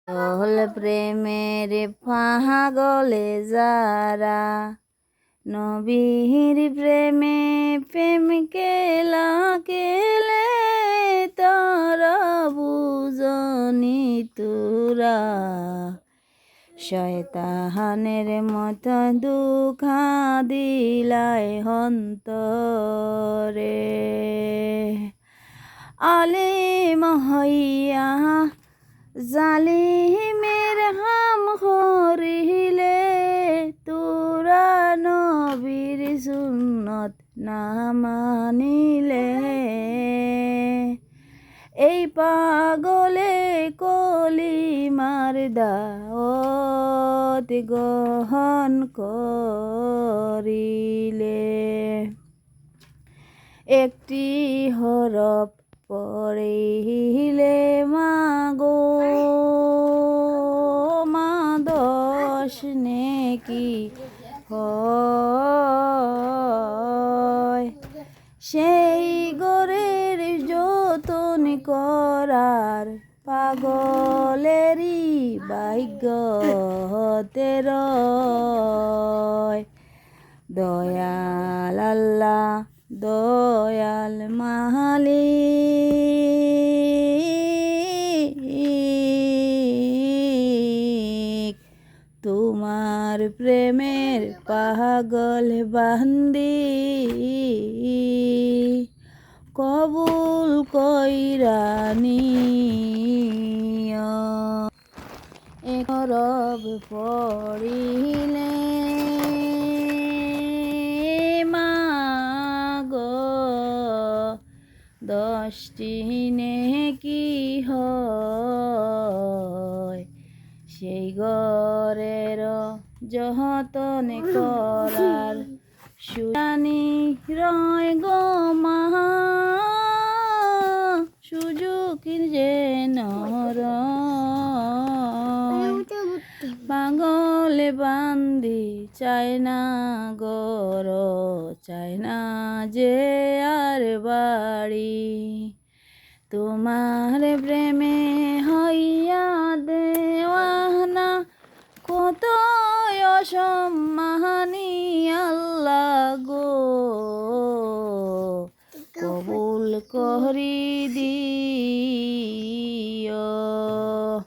হল প্রেমের পাগলে যারা নবীর প্রেমে প্রেম কেলা কেলে তারা বুঝনি তুরা শয়তানের মত দুঃখা দিলাই হন্তরে আলিম হইয়া জালিমের হাম হরিলে তোরা নবীর সুন্নত না মানিলে এই পাগলে কলিমার দাওয়াত গ্রহণ করিলে একটি হরফ পড়িলে মাগো মা দশ নেকি হয় সেই গরের যতন করার পাগলেরই ভাগ্য তেরয় দয়াল আল্লাহ দয়াল মালিক তোমার প্রেমের পাগল বান্দি কবুল কইরানি রব পড়িলে মাগো দশটি নেকি হয় সেই ঘরের যতন করার সুজানি রয় গো মা সুযোগ যেন পাগলে বান্দি চায় না গর চায় না যে আর বাড়ি তোমার প্রেমে হইয়া দেওয়ানা কত অসম্মানী আল্লাহ গো কবুল করি দি